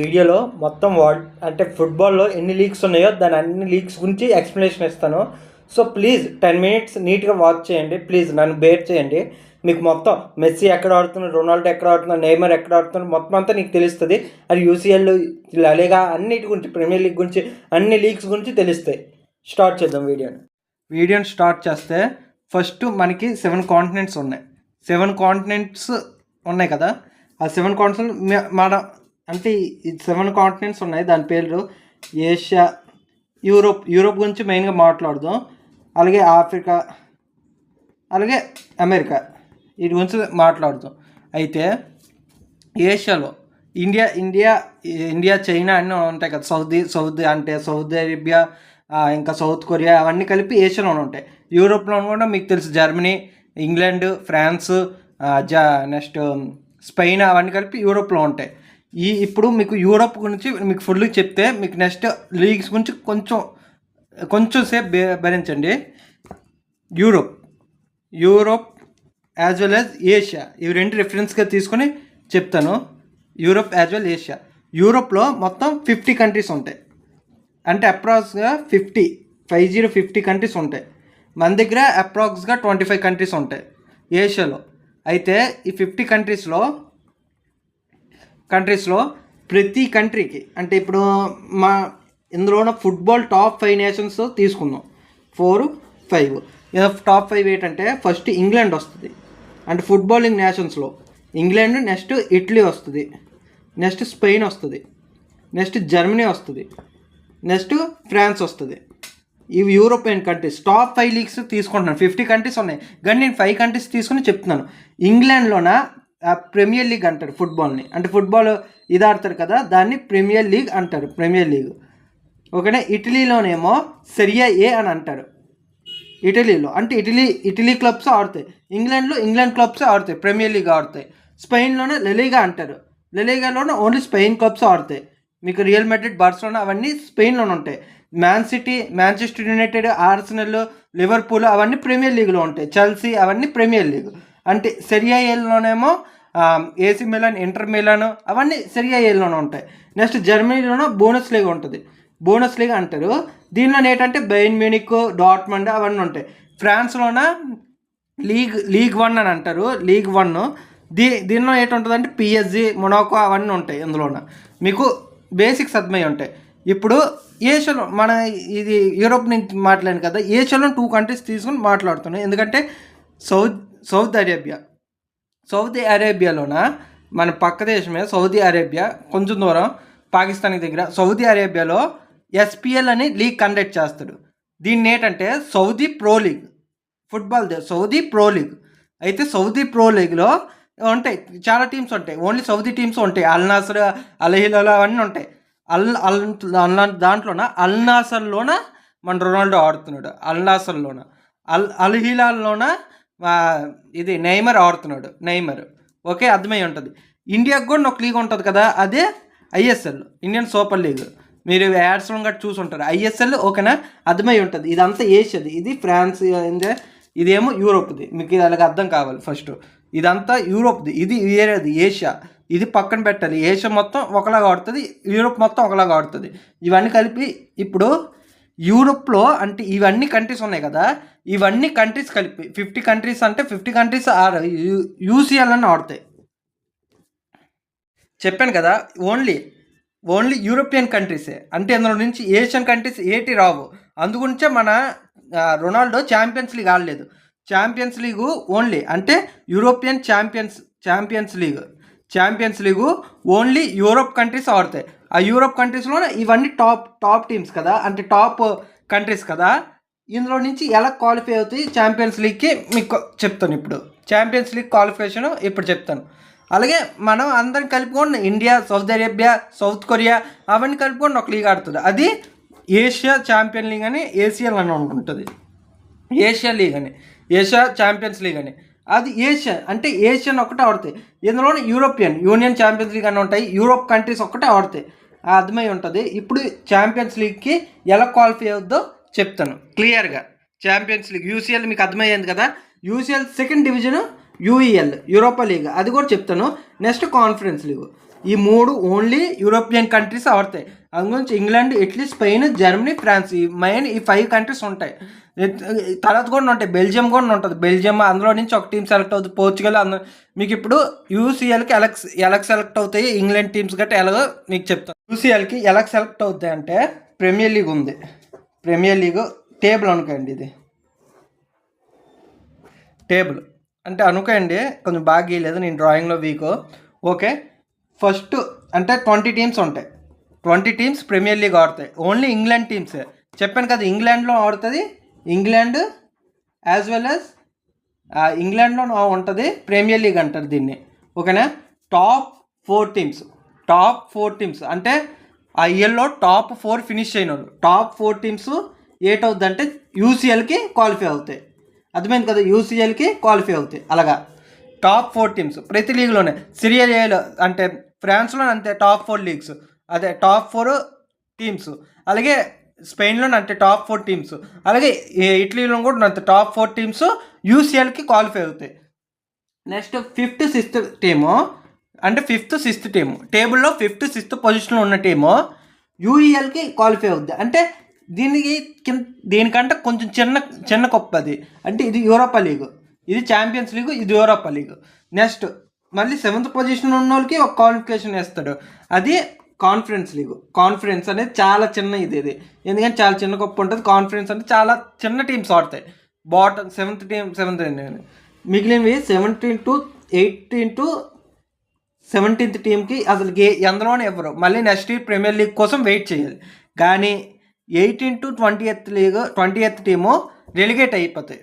వీడియోలో మొత్తం అంటే ఫుట్బాల్లో ఎన్ని లీగ్స్ ఉన్నాయో దాని అన్ని లీగ్స్ గురించి ఎక్స్ప్లెనేషన్ ఇస్తాను. సో ప్లీజ్ 10 మినిట్స్ నీట్గా వాచ్ చేయండి. ప్లీజ్ నన్ను బేర్ చేయండి. మీకు మొత్తం మెస్సీ ఎక్కడ ఆడుతున్నాడు, రొనాల్డో ఎక్కడ ఆడుతున్నాడు, నెయ్మర్ ఎక్కడ ఆడుతున్నాడు మొత్తం అంతా నీకు తెలుస్తుంది. అది యూసీఎల్, లలిగా అన్నిటి గురించి, ప్రీమియర్ లీగ్ గురించి, అన్ని లీగ్స్ గురించి తెలుస్తాయి. స్టార్ట్ చేద్దాం వీడియోని స్టార్ట్ చేస్తే ఫస్ట్ మనకి 7 కాంటినెంట్స్ ఉన్నాయి. 7 కాంటినెంట్స్ ఉన్నాయి కదా. ఆ 7 కాంటినెంట్స్ మన అంటే 7 కాంటినెంట్స్ ఉన్నాయి. దాని పేర్లు ఏషియా, యూరోప్ గురించి మెయిన్గా మాట్లాడదాం. అలాగే ఆఫ్రికా, అలాగే అమెరికా, వీటి గురించి మాట్లాడుతాం. అయితే ఏషియాలో ఇండియా చైనా అన్నీ ఉంటాయి కదా. సౌదీ అరేబియా, ఇంకా సౌత్ కొరియా, అవన్నీ కలిపి ఏషియాలో ఉంటాయి. యూరోప్లో కూడా మీకు తెలుసు Germany, England, France, next Spain, అవన్నీ కలిపి యూరోప్లో ఉంటాయి. ఇప్పుడు మీకు యూరోప్ గురించి మీకు ఫుల్ చెప్తే మీకు నెక్స్ట్ లీగ్స్ గురించి కొంచెం సేపు భరించండి. Europe as well as Asia, ఇవి రెండు రిఫరెన్స్గా తీసుకొని చెప్తాను. Europe as well Asia. యూరోప్లో మొత్తం 50 కంట్రీస్ ఉంటాయి. అంటే అప్రాక్స్గా 50 కంట్రీస్ ఉంటాయి. మన దగ్గర అప్రాక్స్గా 25 కంట్రీస్ ఉంటాయి ఏషియాలో. అయితే ఈ 50 కంట్రీస్లో ప్రతి కంట్రీకి, అంటే ఇప్పుడు ఇందులో ఉన్న ఫుట్బాల్ టాప్ 5 నేషన్స్ తీసుకుందాం. 4, 5. టాప్ 5 ఏంటంటే ఫస్ట్ ఇంగ్లాండ్ వస్తుంది. అంటే ఫుట్బాలింగ్ నేషన్స్లో ఇంగ్లాండ్, నెక్స్ట్ ఇటలీ వస్తుంది, నెక్స్ట్ స్పెయిన్ వస్తుంది, నెక్స్ట్ జర్మనీ వస్తుంది, నెక్స్ట్ ఫ్రాన్స్ వస్తుంది. ఇవి యూరోపియన్ కంట్రీస్. టాప్ 5 లీగ్స్ తీసుకుంటున్నాను. 50 కంట్రీస్ ఉన్నాయి కానీ నేను 5 కంట్రీస్ తీసుకుని చెప్తున్నాను. ఇంగ్లాండ్లోన ప్రీమియర్ లీగ్ అంటారు ఫుట్బాల్ని. అంటే ఫుట్బాల్ ఇది ఆడతారు కదా, దాన్ని ప్రీమియర్ లీగ్ అంటారు. ఓకేనా. ఇటలీలోనేమో సెరియా ఏ అని అంటారు. ఇటలీలో అంటే ఇటలీ క్లబ్స్ ఆడతాయి. ఇంగ్లాండ్లో ఇంగ్లాండ్ క్లబ్స్ ఆడతాయి, ప్రీమియర్ లీగ్ ఆడతాయి. స్పెయిన్లోనే లలిగా అంటారు. లలిగాలోనే ఓన్లీ స్పెయిన్ క్లబ్స్ ఆడతాయి. మీకు రియల్ మెడ్రిడ్, బార్సిలోనా అవన్నీ స్పెయిన్లోనే ఉంటాయి. Man City, Manchester United, Arsenal, Liverpool అవన్నీ ప్రీమియర్ లీగ్లో ఉంటాయి. చెల్సీ అవన్నీ ప్రీమియర్ లీగ్. అంటే సెరియా ఏలోనేమో ఏసీ మిలాన్, ఇంటర్ మిలాన్ అవన్నీ సెరియా ఏలోనే ఉంటాయి. నెక్స్ట్ జర్మనీలోనో బోనస్ లీగ్ ఉంటుంది. బోనస్ లీగ్ అంటారు. దీనిలో ఏంటంటే బెయిన్ మ్యూనిక్, డార్ట్మండ్ అవన్నీ ఉంటాయి. ఫ్రాన్స్లోన లీగ్ 1 అని అంటారు. లీగ్ 1 దీనిలో ఏంటుంటుందంటే పిఎస్జి, మొనాకో అవన్నీ ఉంటాయి. ఇందులోన మీకు బేసిక్స్ అర్థమై ఉంటాయి. ఇప్పుడు ఏషియాలో ఇది యూరోప్ నుంచి మాట్లాడాను కదా, ఏషియాలో 2 కంట్రీస్ తీసుకుని మాట్లాడుతున్నాను. ఎందుకంటే సౌదీ అరేబియాలోన మన పక్క దేశమే సౌదీ అరేబియా, కొంచెం దూరం పాకిస్తాన్కి దగ్గర. సౌదీ అరేబియాలో ఎస్పిఎల్ అని లీగ్ కండక్ట్ చేస్తాడు. దీన్ని ఏంటంటే Saudi pro league, Saudi pro league. అయితే సౌదీ ప్రో లీగ్లో ఉంటాయి చాలా టీమ్స్ ఉంటాయి. ఓన్లీ సౌదీ టీమ్స్ ఉంటాయి. అల్ నాసర్, అల్ హిలాల్ అవన్నీ ఉంటాయి. దాంట్లోన అల్ నాసర్లోన మన రొనాల్డో ఆడుతున్నాడు. అల్ నాసర్లోన, అల్ హిలాల్లోన ఇది నెయ్మర్ ఆడుతున్నాడు. ఓకే, అర్థమై ఉంటుంది. ఇండియాకు కూడా ఒక లీగ్ ఉంటుంది కదా, అదే ఐఎస్ఎల్, ఇండియన్ సూపర్ లీగ్. మీరు యాడ్స్లో గట్రా చూసి ఉంటారు. ఐఎస్ఎల్, ఓకేనా, అర్థమై ఉంటుంది. ఇదంతా ఏషియాది, ఇది ఫ్రాన్స్, ఇదేమో యూరోప్ది. మీకు ఇది అలాగ అర్థం కావాలి ఫస్ట్. ఇదంతా యూరోప్ది, ఇది వేరేది ఏషియా. ఇది పక్కన పెట్టాలి. ఏషియా మొత్తం ఒకలాగా ఆడుతుంది, యూరోప్ మొత్తం ఒకలాగా ఆడుతుంది. ఇవన్నీ కలిపి ఇప్పుడు యూరోప్లో అంటే ఇవన్నీ కంట్రీస్ ఉన్నాయి కదా, ఇవన్నీ కంట్రీస్ కలిపి 50 కంట్రీస్. అంటే 50 కంట్రీస్ యూసీఎల్ అని ఆడతాయి. చెప్పాను కదా, ఓన్లీ యూరోపియన్ కంట్రీసే. అంటే అందులో నుంచి ఏషియన్ కంట్రీస్ ఏటి రావు. అందుగురించే మన రొనాల్డో ఛాంపియన్స్ లీగ్ ఆడలేదు. ఛాంపియన్స్ లీగు ఓన్లీ అంటే European champions league only Europe countries ఆడతాయి. ఆ యూరోప్ కంట్రీస్లో ఇవన్నీ టాప్ టీమ్స్ కదా, అంటే టాప్ కంట్రీస్ కదా. ఇందులో నుంచి ఎలా క్వాలిఫై అవుతాయి ఛాంపియన్స్ లీగ్కి మీకు చెప్తాను. ఇప్పుడు ఛాంపియన్స్ లీగ్ క్వాలిఫికేషన్ ఇప్పుడు చెప్తాను. అలాగే మనం అందరం కలుపుకొని India, Saudi Arabia, south Korea అవన్నీ కలుపుకొని ఒక లీగ్ ఆడుతుంది. అది ఏషియా ఛాంపియన్ లీగ్ అని, ఏసియల్ అని ఉంటుంది. ఏషియా ఛాంపియన్స్ లీగ్ అని. అది ఏషియా అంటే ఏషియన్ ఒక్కటే ఆడతాయి. ఇందులో యూనియన్ ఛాంపియన్స్ లీగ్ అని ఉంటాయి. యూరోప్ కంట్రీస్ ఒక్కటే ఆడతాయి. అర్థమై ఉంటుంది. ఇప్పుడు ఛాంపియన్స్ లీగ్కి ఎలా క్వాలిఫై అవుద్దో చెప్తాను క్లియర్గా. ఛాంపియన్స్ లీగ్ యూసీఎల్ మీకు అర్థమయ్యేది కదా. UCL second division UEL, Europa league, అది కూడా చెప్తాను. Next conference league. ఈ 3 ఓన్లీ యూరోపియన్ కంట్రీస్ ఆడతాయి. అందుగురించి England, Italy, Spain, Germany, France ఈ 5 కంట్రీస్ ఉంటాయి. తర్వాత కూడా ఉంటాయి, బెల్జియం కూడా ఉంటుంది. బెల్జియం అందులో నుంచి ఒక టీం సెలెక్ట్ అవుతుంది. పోర్చుగల్ మీకు ఇప్పుడు యూసీఎల్కి ఎలా సెలెక్ట్ అవుతాయి ఇంగ్లాండ్ టీమ్స్ గట్రా ఎలాగో మీకు చెప్తాను. యూసీఎల్కి ఎలా సెలెక్ట్ అవుతాయి అంటే ప్రీమియర్ లీగ్ ఉంది. ప్రీమియర్ లీగ్ టేబుల్ అనుకోండి, ఇది టేబుల్ అంటే అనుకోండి, కొంచెం బాగా గీయలేదు నేను డ్రాయింగ్లో వీక్. ఓకే, ఫస్ట్ అంటే 20 టీమ్స్ ఉంటాయి. 20 టీమ్స్ ప్రీమియర్ లీగ్ ఆడతాయి. ఓన్లీ ఇంగ్లాండ్ టీమ్సే చెప్పాను కదా, ఇంగ్లాండ్లో ఆడుతుంది. ఇంగ్లాండ్ యాజ్ వెల్ యాజ్ ఇంగ్లాండ్లో ఉంటుంది ప్రీమియర్ లీగ్ అంటారు దీన్ని. ఓకేనా, టాప్ 4 టీమ్స్ అంటే ఆ ఇయర్లో టాప్ 4 ఫినిష్ అయిన వాళ్ళు, టాప్ 4 టీమ్స్ ఏటవుద్ది అంటే యూసీఎల్కి క్వాలిఫై అవుతాయి. అర్థమైంది కదా, యూసీఎల్కి క్వాలిఫై అవుతాయి. అలాగా టాప్ 4 టీమ్స్ ప్రతి లీగ్లోనే. సిరియా ఏలో అంటే ఫ్రాన్స్లో అంతే టాప్ 4 లీగ్స్, అదే టాప్ 4 టీమ్స్. అలాగే స్పెయిన్లో అంటే టాప్ 4 టీమ్స్. అలాగే ఇటలీలో కూడా అంతే టాప్ 4 టీమ్స్ యూసీఎల్కి క్వాలిఫై అవుతాయి. నెక్స్ట్ 5th 6th టీము అంటే 5th 6th టీము టేబుల్లో 5th 6th పొజిషన్లో ఉన్న టీము యూఈఎల్కి క్వాలిఫై అవుద్ది. అంటే దీనికంటే కొంచెం చిన్న కప్ అది. అంటే ఇది యూరోపా లీగ్, ఇది ఛాంపియన్స్ లీగ్, ఇది యూరోపా లీగ్. నెక్స్ట్ మళ్ళీ 7th పొజిషన్ ఉన్న వాళ్ళకి ఒక క్వాలిఫికేషన్ వేస్తాడు, అది కాన్ఫరెన్స్ లీగ్. కాన్ఫరెన్స్ అనేది చాలా చిన్న ఇది ఎందుకంటే చాలా చిన్న కప్పు ఉంటుంది. కాన్ఫరెన్స్ అంటే చాలా చిన్న టీమ్స్ ఆడతాయి. బాటమ్ 7th మిగిలినవి 17 to 18 to 17th టీంకి అసలు ఎందులోనే ఇవ్వరు. మళ్ళీ నెక్స్ట్ ఇయర్ ప్రీమియర్ లీగ్ కోసం వెయిట్ చేయాలి. కానీ 18 to 20th టీము రెలిగేట్ అయిపోతాయి.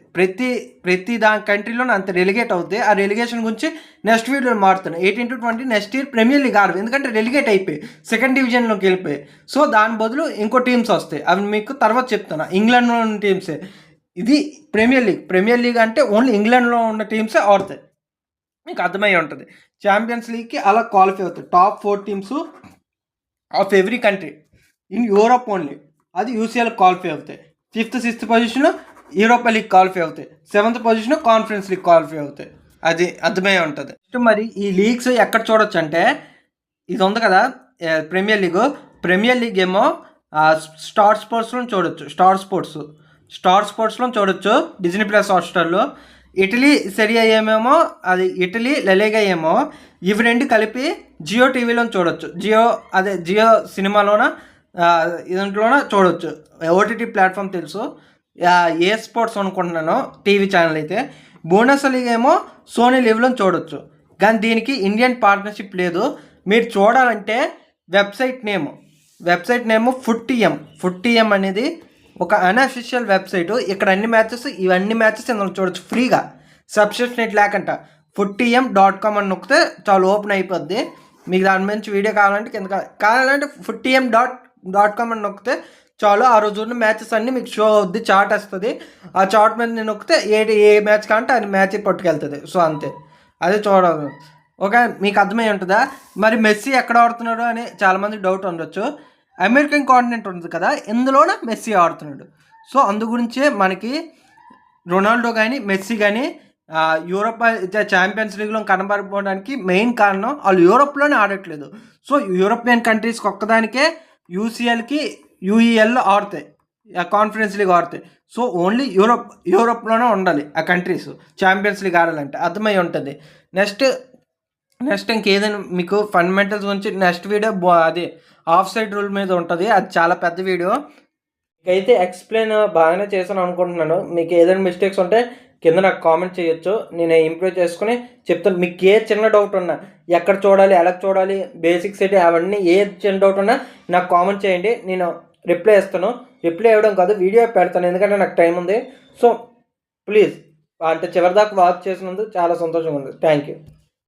ప్రతి దాని కంట్రీలోనే అంత రెలిగేట్ అవుతాయి. ఆ రెలిగేషన్ గురించి నెక్స్ట్ వీడియో మారుతాను. 18 to 20 next year premier league ఆడదు, ఎందుకంటే రెలిగేట్ అయిపోయి సెకండ్ డివిజన్లోకి వెళ్ళిపోయి. సో దాని బదులు ఇంకో టీమ్స్ వస్తాయి, అవి మీకు తర్వాత చెప్తాను. ఇంగ్లాండ్లో ఉన్న టీమ్సే. ఇది ప్రీమియర్ లీగ్ అంటే ఓన్లీ ఇంగ్లాండ్లో ఉన్న టీమ్సే ఆడతాయి, మీకు అర్థమై ఉంటుంది. ఛాంపియన్స్ లీగ్కి అలా క్వాలిఫై అవుతాయి top 4 teams of every country in Europe only, అది యూసీఎల్ క్వాలిఫై అవుతాయి. 5th 6th position Europa league qualify అవుతాయి. 7th position conference league qualify అవుతాయి, అది అర్థమై ఉంటుంది. మరి ఈ లీగ్స్ ఎక్కడ చూడొచ్చు అంటే ఇది ఉంది కదా ప్రీమియర్ లీగ్ ఏమో స్టార్ స్పోర్ట్స్లో చూడొచ్చు. స్టార్ స్పోర్ట్స్లో చూడొచ్చు, డిజ్నీ ప్లస్ హాట్స్టార్లో. ఇటలీ సెరియా ఏమేమో అది ఇటలీ లలీగా ఏమో ఇవి రెండు కలిపి జియో టీవీలో చూడొచ్చు. జియో సినిమాలోన ఇదంట్లోన చూడొచ్చు. ఓటీటీ ప్లాట్ఫామ్ తెలుసు, ఏ స్పోర్ట్స్ అనుకుంటున్నాను టీవీ ఛానల్ అయితే. బోనస్ లీగ్ ఏమో సోనీ లివ్లో చూడొచ్చు. కానీ దీనికి ఇండియన్ పార్ట్నర్షిప్ లేదు. మీరు చూడాలంటే వెబ్సైట్ నేమ్ ఫుట్టిఎం అనేది ఒక అన్అఫిషియల్ వెబ్సైటు. ఇక్కడ ఇవన్నీ మ్యాచెస్ ఇందులో చూడొచ్చు ఫ్రీగా, సబ్స్క్రిప్షన్ లేకుండా. futiem.com అని నొక్కితే చాలా ఓపెన్ అయిపోద్ది. మీకు దాని నుంచి వీడియో కావాలంటే కావాలంటే futiem.com అని నొక్కితే చాలు. ఆ రోజు ఉన్న మ్యాచెస్ అన్నీ మీకు షో అవుద్ది, చార్ట్ వస్తుంది. ఆ చార్ట్ మీద నేను నొక్కితే ఏ మ్యాచ్ కావాలంటే అది మ్యాచ్ పట్టుకెళ్తుంది. సో అంతే, అదే చూడాలి. ఓకే, మీకు అర్థమై ఉంటుందా? మరి మెస్సీ ఎక్కడ ఆడుతున్నాడు అని చాలామంది డౌట్ ఉండొచ్చు. అమెరికన్ కాంటినెంట్ ఉంటుంది కదా, ఇందులోనే మెస్సీ ఆడుతున్నాడు. సో అందు గురించే మనకి రొనాల్డో కానీ మెస్సీ కానీ యూరోప్ ఛాంపియన్స్ లీగ్లో కనబడిపోవడానికి మెయిన్ కారణం వాళ్ళు యూరోప్లోనే ఆడట్లేదు. సో యూరోపియన్ కంట్రీస్కి ఒక్కదానికే యూఈఎల్ ఆడతాయి, కాన్ఫరెన్స్ లీగ్ ఆడతాయి. సో ఓన్లీ యూరోప్లోనే ఉండాలి ఆ కంట్రీస్ ఛాంపియన్స్ లీగ్ ఆడాలంటే, అర్థమై ఉంటుంది. నెక్స్ట్ ఇంకేదైనా మీకు ఫండమెంటల్స్ గురించి నెక్స్ట్ వీడియో అది ఆఫ్ సైడ్ రూల్ మీద ఉంటుంది, అది చాలా పెద్ద వీడియో. మీకైతే ఎక్స్ప్లెయిన్ బాగానే చేశాను అనుకుంటున్నాను. మీకు ఏదైనా మిస్టేక్స్ ఉంటే కింద నాకు కామెంట్ చేయొచ్చు, నేను ఇంప్రూవ్ చేసుకుని చెప్తాను. మీకు ఏ చిన్న డౌట్ ఉన్నా, ఎక్కడ చూడాలి, ఎలా చూడాలి, బేసిక్స్ ఏంటి, అవన్నీ ఏ చిన్న డౌట్ ఉన్నా నాకు కామెంట్ చేయండి, నేను రిప్లై ఇస్తాను. రిప్లై ఇవ్వడం కాదు, వీడియో పెడతాను, ఎందుకంటే నాకు టైం ఉంది. సో ప్లీజ్ అంటే చివరి దాకా వాచ్ చేసినందుకు చాలా సంతోషంగా ఉంది. Thank you.